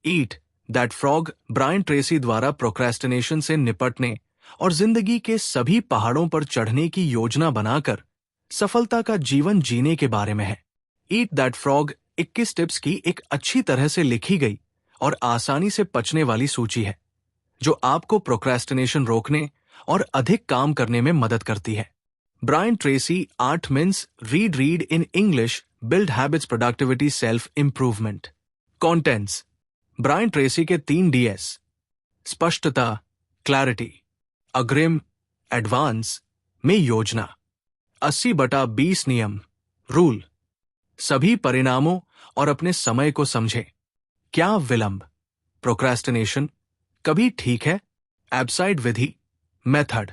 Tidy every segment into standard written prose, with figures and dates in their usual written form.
Eat that frog Brian Tracy द्वारा procrastination से निपटने और जिंदगी के सभी पहाड़ों पर चढ़ने की योजना बनाकर सफलता का जीवन जीने के बारे में है। ईट दैट फ्रॉग 21 टिप्स की एक अच्छी तरह से लिखी गई और आसानी से पचने वाली सूची है जो आपको प्रोक्रेस्टिनेशन रोकने और अधिक काम करने में मदद करती है। Brian Tracy 8 minutes read in English build habits productivity self improvement. Contents. Brian Tracy के 3 DS: स्पष्टता क्लैरिटी, अग्रिम एडवांस में योजना, 80/20 नियम रूल। सभी परिणामों और अपने समय को समझें। क्या विलंब प्रोक्रेस्टिनेशन कभी ठीक है? एब्साइड विधि मेथड।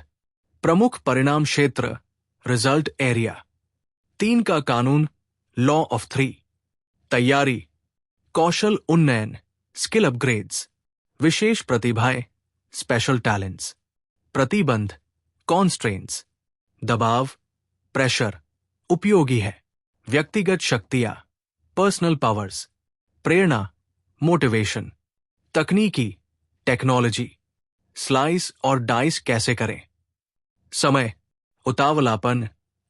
प्रमुख परिणाम क्षेत्र रिजल्ट एरिया। 3 का कानून लॉ ऑफ 3। तैयारी कौशल उन्नयन स्किल अपग्रेड्स। विशेष प्रतिभाएं स्पेशल टैलेंट्स। प्रतिबंध कॉन्स्ट्रेंट्स। दबाव प्रेशर उपयोगी है। व्यक्तिगत शक्तियां पर्सनल पावर्स। प्रेरणा मोटिवेशन। तकनीकी टेक्नोलॉजी। स्लाइस और डाइस कैसे करें। समय उतावलापन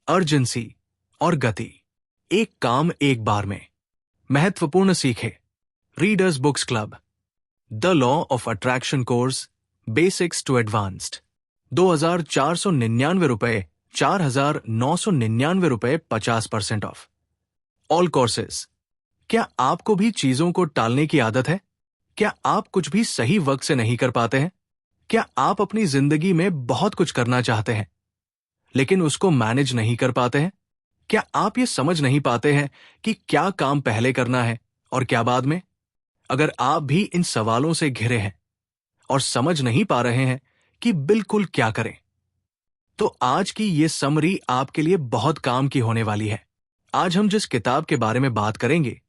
अर्जेंसी और गति। एक काम एक बार में। महत्वपूर्ण सीखे readers books club. The law of attraction course basics to advanced. 2,499 रुपए 4,999 रुपए 50% ऑफ। All courses. क्या आपको भी चीजों को टालने की आदत है? क्या आप कुछ भी सही वक्त से नहीं कर पाते हैं? क्या आप अपनी जिंदगी में बहुत कुछ करना चाहते हैं लेकिन उसको मैनेज नहीं कर पाते हैं? क्या आप ये समझ नहीं पाते हैं कि क्या काम पहले करना है और क्या बाद में? अगर आप भी इन सवालों से घिरे हैं और समझ नहीं पा रहे हैं कि बिल्कुल क्या करें, तो आज की ये समरी आपके लिए बहुत काम की होने वाली है। आज हम जिस किताब के बारे में बात करेंगे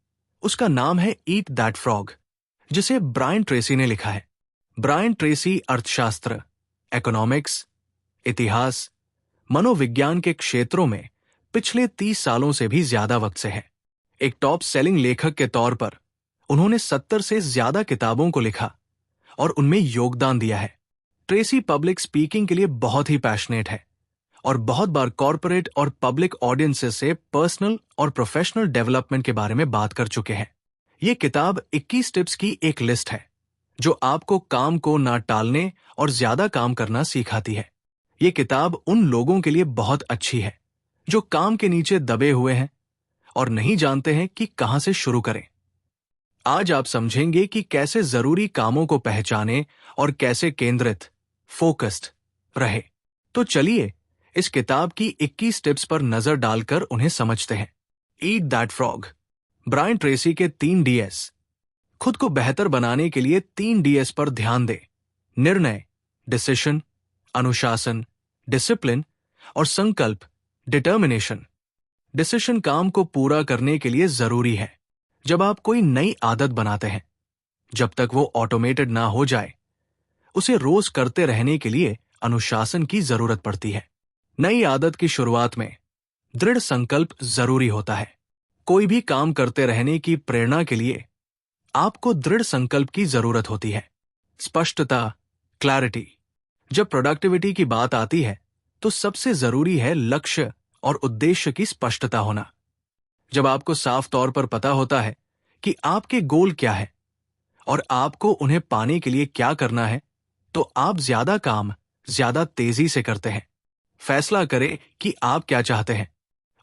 उसका नाम है ईट दैट फ्रॉग, जिसे ब्रायन ट्रेसी ने लिखा है। ब्रायन ट्रेसी अर्थशास्त्र, इकोनॉमिक्स, इतिहास, मनोविज्ञान के क्षेत्रों में पिछले 30 सालों से भी ज्यादा वक्त से है। एक टॉप सेलिंग लेखक के तौर पर उन्होंने 70 से ज्यादा किताबों को लिखा और उनमें योगदान दिया है। ट्रेसी पब्लिक स्पीकिंग के लिए बहुत ही पैशनेट है और बहुत बार कॉर्पोरेट और पब्लिक ऑडियंसेस से पर्सनल और प्रोफेशनल डेवलपमेंट के बारे में बात कर चुके हैं। ये किताब 21 टिप्स की एक लिस्ट है जो आपको काम को ना टालने और ज्यादा काम करना सिखाती है। ये किताब उन लोगों के लिए बहुत अच्छी है जो काम के नीचे दबे हुए हैं और नहीं जानते हैं कि कहां से शुरू करें। आज आप समझेंगे कि कैसे जरूरी कामों को पहचानें और कैसे केंद्रित फोकस्ड रहे। तो चलिए इस किताब की 21 टिप्स पर नजर डालकर उन्हें समझते हैं। Eat that frog. Brian Tracy के 3 DS। खुद को बेहतर बनाने के लिए 3 DS पर ध्यान दें। निर्णय डिसीजन, अनुशासन डिसिप्लिन और संकल्प डिटर्मिनेशन। डिसीजन काम को पूरा करने के लिए जरूरी है। जब आप कोई नई आदत बनाते हैं, जब तक वो ऑटोमेटेड ना हो जाए, उसे रोज करते रहने के लिए अनुशासन की जरूरत पड़ती है। नई आदत की शुरुआत में दृढ़ संकल्प जरूरी होता है। कोई भी काम करते रहने की प्रेरणा के लिए आपको दृढ़ संकल्प की जरूरत होती है। स्पष्टता क्लैरिटी। जब प्रोडक्टिविटी की बात आती है तो सबसे जरूरी है लक्ष्य और उद्देश्य की स्पष्टता होना। जब आपको साफ तौर पर पता होता है कि आपके गोल क्या है और आपको उन्हें पाने के लिए क्या करना है, तो आप ज्यादा काम ज्यादा तेजी से करते हैं। फैसला करें कि आप क्या चाहते हैं,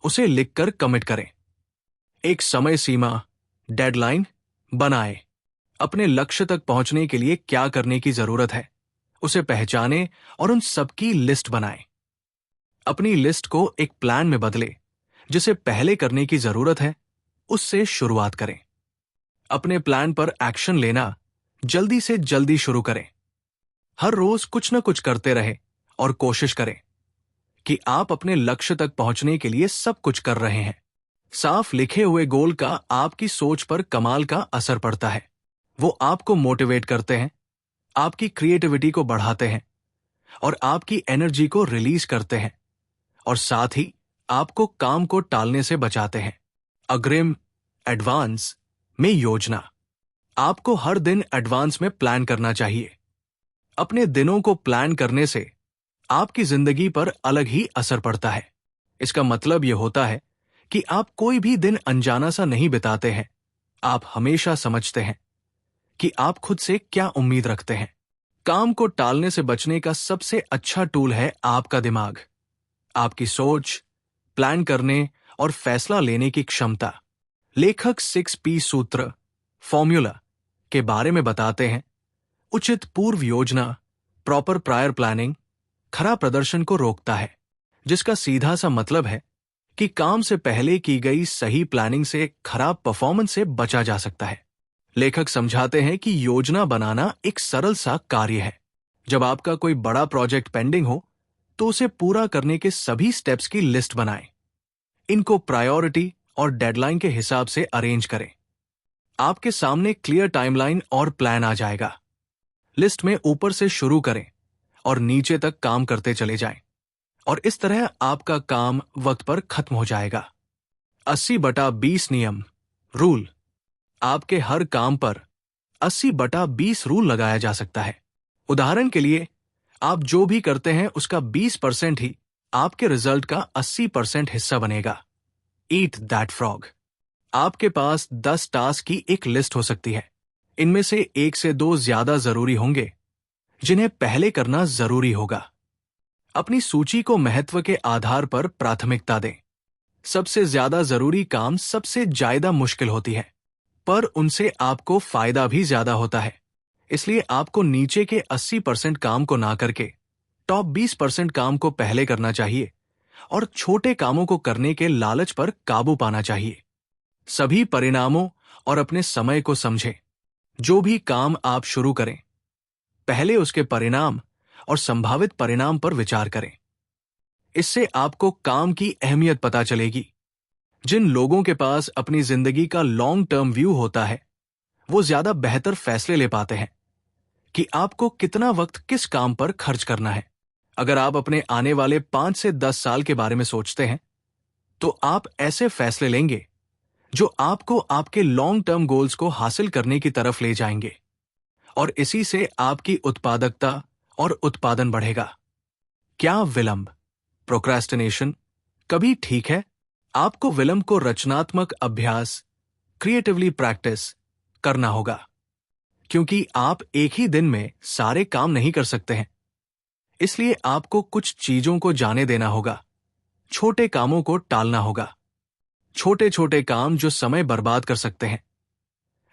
उसे लिखकर कमिट करें। एक समय सीमा डेडलाइन बनाएं। अपने लक्ष्य तक पहुंचने के लिए क्या करने की जरूरत है उसे पहचानें और उन सबकी लिस्ट बनाएं। अपनी लिस्ट को एक प्लान में बदलें। जिसे पहले करने की जरूरत है उससे शुरुआत करें। अपने प्लान पर एक्शन लेना जल्दी से जल्दी शुरू करें। हर रोज कुछ न कुछ करते रहें और कोशिश करें कि आप अपने लक्ष्य तक पहुंचने के लिए सब कुछ कर रहे हैं। साफ लिखे हुए गोल का आपकी सोच पर कमाल का असर पड़ता है। वो आपको मोटिवेट करते हैं, आपकी क्रिएटिविटी को बढ़ाते हैं और आपकी एनर्जी को रिलीज करते हैं और साथ ही आपको काम को टालने से बचाते हैं। अग्रिम एडवांस में योजना। आपको हर दिन एडवांस में प्लान करना चाहिए। अपने दिनों को प्लान करने से आपकी जिंदगी पर अलग ही असर पड़ता है। इसका मतलब यह होता है कि आप कोई भी दिन अनजाना सा नहीं बिताते हैं। आप हमेशा समझते हैं कि आप खुद से क्या उम्मीद रखते हैं। काम को टालने से बचने का सबसे अच्छा टूल है आपका दिमाग, आपकी सोच, प्लान करने और फैसला लेने की क्षमता। लेखक 6P सूत्र फॉर्मूला के बारे में बताते हैं। उचित पूर्व योजना, प्रॉपर प्रायर प्लानिंग खराब प्रदर्शन को रोकता है, जिसका सीधा सा मतलब है कि काम से पहले की गई सही प्लानिंग से खराब परफॉर्मेंस से बचा जा सकता है। लेखक समझाते हैं कि योजना बनाना एक सरल सा कार्य है। जब आपका कोई बड़ा प्रोजेक्ट पेंडिंग हो तो उसे पूरा करने के सभी स्टेप्स की लिस्ट बनाएं। इनको प्रायोरिटी और डेडलाइन के हिसाब से अरेंज करें। आपके सामने क्लियर टाइमलाइन और प्लान आ जाएगा। लिस्ट में ऊपर से शुरू करें और नीचे तक काम करते चले जाएं, और इस तरह आपका काम वक्त पर खत्म हो जाएगा। 80/20 नियम रूल। आपके हर काम पर 80/20 रूल लगाया जा सकता है। उदाहरण के लिए, आप जो भी करते हैं उसका 20% ही आपके रिजल्ट का 80% हिस्सा बनेगा। ईट दैट फ्रॉग। आपके पास 10 टास्क की एक लिस्ट हो सकती है। इनमें से 1 से 2 ज्यादा जरूरी होंगे, जिन्हें पहले करना जरूरी होगा। अपनी सूची को महत्व के आधार पर प्राथमिकता दें। सबसे ज्यादा जरूरी काम सबसे ज्यादा मुश्किल होती है, पर उनसे आपको फायदा भी ज्यादा होता है। इसलिए आपको नीचे के 80% काम को ना करके टॉप 20% काम को पहले करना चाहिए और छोटे कामों को करने के लालच पर काबू पाना चाहिए। सभी परिणामों और अपने समय को समझें। जो भी काम आप शुरू करें, पहले उसके परिणाम और संभावित परिणाम पर विचार करें। इससे आपको काम की अहमियत पता चलेगी। जिन लोगों के पास अपनी जिंदगी का लॉन्ग टर्म व्यू होता है, वो ज्यादा बेहतर फैसले ले पाते हैं कि आपको कितना वक्त किस काम पर खर्च करना है। अगर आप अपने आने वाले 5 से 10 साल के बारे में सोचते हैं, तो आप ऐसे फैसले लेंगे जो आपको आपके लॉन्ग टर्म गोल्स को हासिल करने की तरफ ले जाएंगे, और इसी से आपकी उत्पादकता और उत्पादन बढ़ेगा। क्या विलंब, प्रोक्रेस्टिनेशन, कभी ठीक है? आपको विलंब को रचनात्मक अभ्यास, क्रिएटिवली प्रैक्टिस करना होगा, क्योंकि आप एक ही दिन में सारे काम नहीं कर सकते हैं। इसलिए आपको कुछ चीजों को जाने देना होगा, छोटे कामों को टालना होगा। छोटे छोटे काम जो समय बर्बाद कर सकते हैं।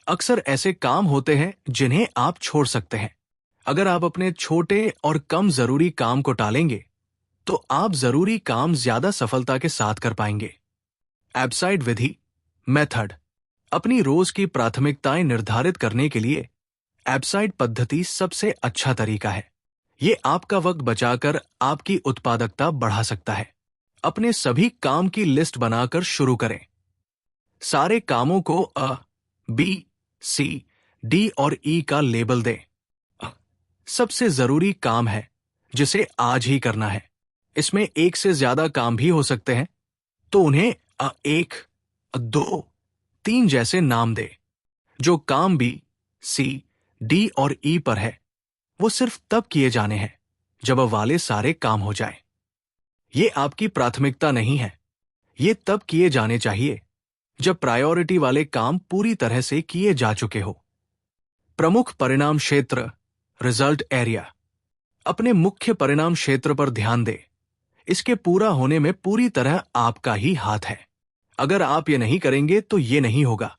अक्सर ऐसे काम होते हैं जिन्हें आप छोड़ सकते हैं। अगर आप अपने छोटे और कम जरूरी काम को टालेंगे, तो आप जरूरी काम ज्यादा सफलता के साथ कर पाएंगे। एब्साइड विधि मेथड। अपनी रोज की प्राथमिकताएं निर्धारित करने के लिए एब्साइड पद्धति सबसे अच्छा तरीका है। ये आपका वक्त बचाकर आपकी उत्पादकता बढ़ा सकता है। अपने सभी काम की लिस्ट बनाकर शुरू करें। सारे कामों को A, B, C, D और E का लेबल दें। सबसे जरूरी काम है जिसे आज ही करना है। इसमें एक से ज्यादा काम भी हो सकते हैं, तो उन्हें A1, A2, 3 जैसे नाम दे। जो काम B, C, D और E पर है, वो सिर्फ तब किए जाने हैं जब वह वाले सारे काम हो जाएं। ये आपकी प्राथमिकता नहीं है। ये तब किए जाने चाहिए जब प्रायोरिटी वाले काम पूरी तरह से किए जा चुके हो। प्रमुख परिणाम क्षेत्र रिजल्ट एरिया। अपने मुख्य परिणाम क्षेत्र पर ध्यान दें। इसके पूरा होने में पूरी तरह आपका ही हाथ है। अगर आप ये नहीं करेंगे तो ये नहीं होगा।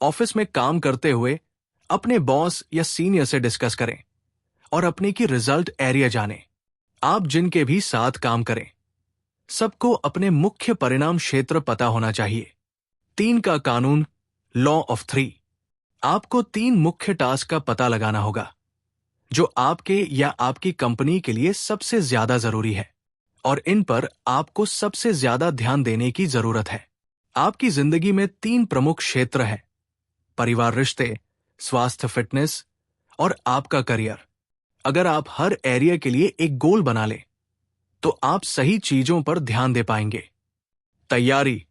ऑफिस में काम करते हुए अपने बॉस या सीनियर से डिस्कस करें और अपने की रिजल्ट एरिया जानें। आप जिनके भी साथ काम करें, सबको अपने मुख्य परिणाम क्षेत्र पता होना चाहिए। 3 का कानून, लॉ ऑफ 3। आपको 3 मुख्य टास्क का पता लगाना होगा जो आपके या आपकी कंपनी के लिए सबसे ज्यादा जरूरी है, और इन पर आपको सबसे ज्यादा ध्यान देने की जरूरत है। आपकी जिंदगी में 3 प्रमुख क्षेत्र हैं: परिवार, रिश्ते, स्वास्थ्य, फिटनेस और आपका करियर। अगर आप हर एरिया के लिए एक गोल बना लें, तो आप सही चीजों पर ध्यान दे पाएंगे। तैयारी,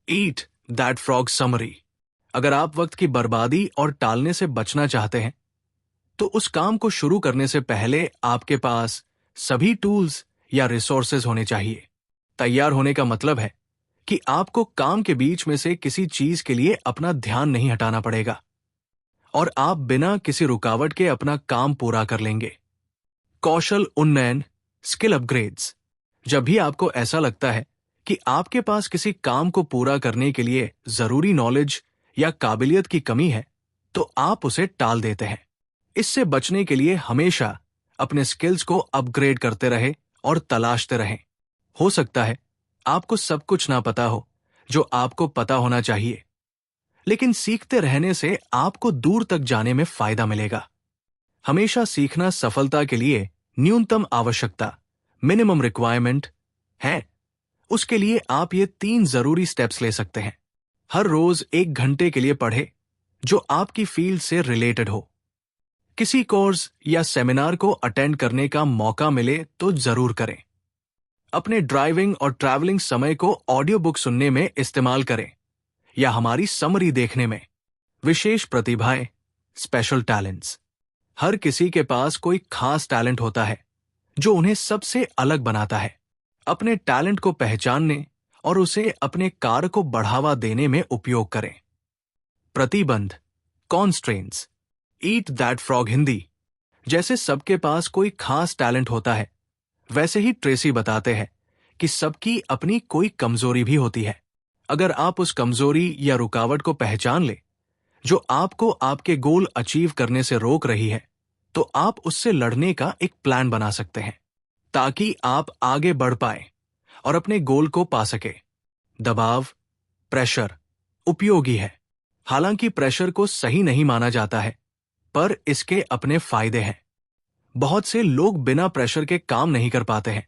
ईट दैट फ्रॉग समरी। अगर आप वक्त की बर्बादी और टालने से बचना चाहते हैं, तो उस काम को शुरू करने से पहले आपके पास सभी टूल्स या रिसोर्सेज होने चाहिए। तैयार होने का मतलब है कि आपको काम के बीच में से किसी चीज के लिए अपना ध्यान नहीं हटाना पड़ेगा और आप बिना किसी रुकावट के अपना काम पूरा कर लेंगे। कौशल उन्नयन, स्किल अपग्रेड्स। जब भी आपको ऐसा लगता है कि आपके पास किसी काम को पूरा करने के लिए जरूरी नॉलेज या काबिलियत की कमी है, तो आप उसे टाल देते हैं। इससे बचने के लिए हमेशा अपने स्किल्स को अपग्रेड करते रहे और तलाशते रहें। हो सकता है आपको सब कुछ ना पता हो जो आपको पता होना चाहिए, लेकिन सीखते रहने से आपको दूर तक जाने में फायदा मिलेगा। हमेशा सीखना सफलता के लिए न्यूनतम आवश्यकता, मिनिमम रिक्वायरमेंट है। उसके लिए आप ये 3 जरूरी स्टेप्स ले सकते हैं। हर रोज 1 घंटे के लिए पढ़े जो आपकी फील्ड से रिलेटेड हो। किसी कोर्स या सेमिनार को अटेंड करने का मौका मिले तो जरूर करें। अपने ड्राइविंग और ट्रैवलिंग समय को ऑडियो बुक सुनने में इस्तेमाल करें या हमारी समरी देखने में। विशेष प्रतिभाएं, स्पेशल टैलेंट्स। हर किसी के पास कोई खास टैलेंट होता है जो उन्हें सबसे अलग बनाता है। अपने टैलेंट को पहचानने और उसे अपने कार्य को बढ़ावा देने में उपयोग करें। प्रतिबंध, constraints. Eat that frog Hindi. जैसे सबके पास कोई खास टैलेंट होता है, वैसे ही ट्रेसी बताते हैं कि सबकी अपनी कोई कमजोरी भी होती है। अगर आप उस कमजोरी या रुकावट को पहचान ले जो आपको आपके गोल अचीव करने से रोक रही है, तो आप उससे लड़ने का एक प्लान बना सकते हैं ताकि आप आगे बढ़ पाए और अपने गोल को पा सके। दबाव, प्रेशर उपयोगी है। हालांकि प्रेशर को सही नहीं माना जाता है, पर इसके अपने फायदे हैं। बहुत से लोग बिना प्रेशर के काम नहीं कर पाते हैं।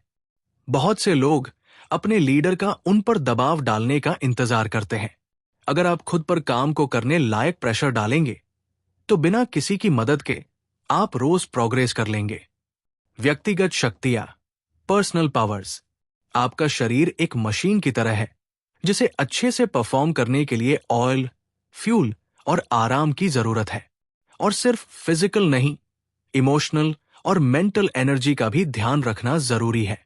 बहुत से लोग अपने लीडर का उन पर दबाव डालने का इंतजार करते हैं। अगर आप खुद पर काम को करने लायक प्रेशर डालेंगे, तो बिना किसी की मदद के आप रोज प्रोग्रेस कर लेंगे। व्यक्तिगत शक्तियां, पर्सनल पावर्स। आपका शरीर एक मशीन की तरह है जिसे अच्छे से परफॉर्म करने के लिए ऑयल, फ्यूल और आराम की जरूरत है। और सिर्फ फिजिकल नहीं, इमोशनल और मेंटल एनर्जी का भी ध्यान रखना जरूरी है।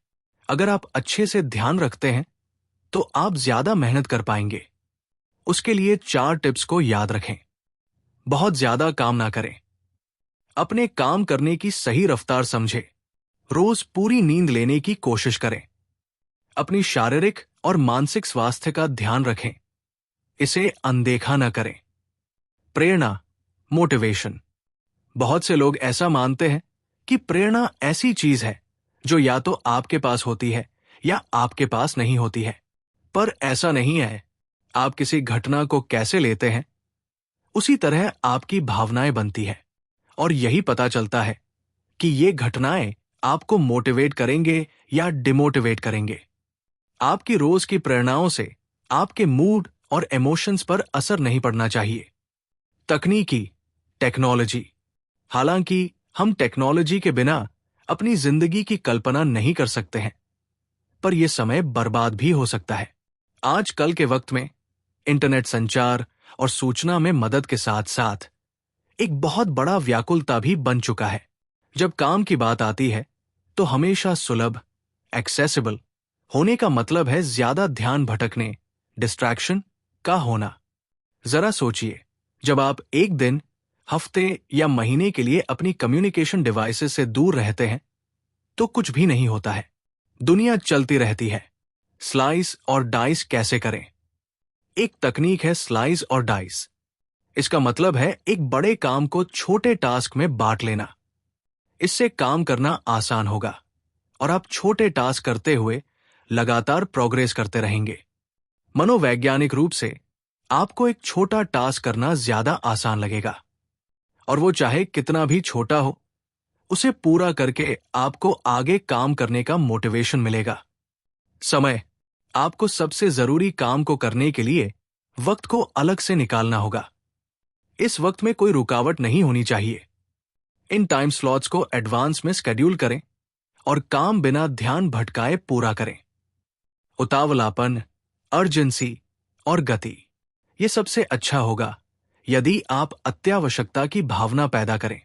अगर आप अच्छे से ध्यान रखते हैं तो आप ज्यादा मेहनत कर पाएंगे। उसके लिए 4 टिप्स को याद रखें। बहुत ज्यादा काम ना करें। अपने काम करने की सही रफ्तार समझें। रोज पूरी नींद लेने की कोशिश करें। अपनी शारीरिक और मानसिक स्वास्थ्य का ध्यान रखें। इसे अनदेखा न करें। प्रेरणा, मोटिवेशन। बहुत से लोग ऐसा मानते हैं कि प्रेरणा ऐसी चीज है जो या तो आपके पास होती है या आपके पास नहीं होती है, पर ऐसा नहीं है। आप किसी घटना को कैसे लेते हैं, उसी तरह आपकी भावनाएं बनती है और यही पता चलता है कि ये घटनाएं आपको मोटिवेट करेंगे या डिमोटिवेट करेंगे। आपकी रोज की प्रेरणाओं से आपके मूड और इमोशंस पर असर नहीं पड़ना चाहिए। तकनीकी, टेक्नोलॉजी। हालांकि हम टेक्नोलॉजी के बिना अपनी जिंदगी की कल्पना नहीं कर सकते हैं, पर यह समय बर्बाद भी हो सकता है। आजकल के वक्त में इंटरनेट संचार और सूचना में मदद के साथ साथ एक बहुत बड़ा व्याकुलता भी बन चुका है। जब काम की बात आती है तो हमेशा सुलभ, एक्सेसिबल होने का मतलब है ज्यादा ध्यान भटकने, डिस्ट्रैक्शन का होना। जरा सोचिए, जब आप एक दिन, हफ्ते या महीने के लिए अपनी कम्युनिकेशन डिवाइसेस से दूर रहते हैं तो कुछ भी नहीं होता है। दुनिया चलती रहती है। स्लाइस और डाइस कैसे करें? एक तकनीक है स्लाइस और डाइस। इसका मतलब है एक बड़े काम को छोटे टास्क में बांट लेना। इससे काम करना आसान होगा और आप छोटे टास्क करते हुए लगातार प्रोग्रेस करते रहेंगे। मनोवैज्ञानिक रूप से आपको एक छोटा टास्क करना ज्यादा आसान लगेगा और वो चाहे कितना भी छोटा हो, उसे पूरा करके आपको आगे काम करने का मोटिवेशन मिलेगा। समय। आपको सबसे जरूरी काम को करने के लिए वक्त को अलग से निकालना होगा। इस वक्त में कोई रुकावट नहीं होनी चाहिए। इन टाइम स्लॉट्स को एडवांस में शेड्यूल करें और काम बिना ध्यान भटकाए पूरा करें। उतावलापन, अर्जेंसी और गति। ये सबसे अच्छा होगा यदि आप अत्यावश्यकता की भावना पैदा करें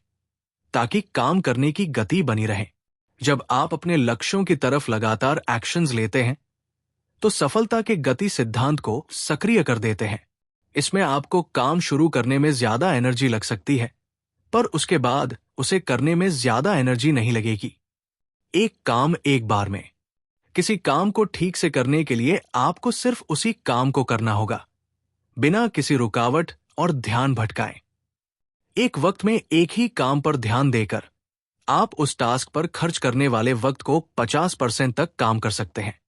ताकि काम करने की गति बनी रहे। जब आप अपने लक्ष्यों की तरफ लगातार एक्शंस लेते हैं तो सफलता के गति सिद्धांत को सक्रिय कर देते हैं। इसमें आपको काम शुरू करने में ज्यादा एनर्जी लग सकती है, पर उसके बाद उसे करने में ज्यादा एनर्जी नहीं लगेगी। एक काम एक बार में। किसी काम को ठीक से करने के लिए आपको सिर्फ उसी काम को करना होगा, बिना किसी रुकावट और ध्यान भटकाए। एक वक्त में एक ही काम पर ध्यान देकर आप उस टास्क पर खर्च करने वाले वक्त को 50% तक काम कर सकते हैं।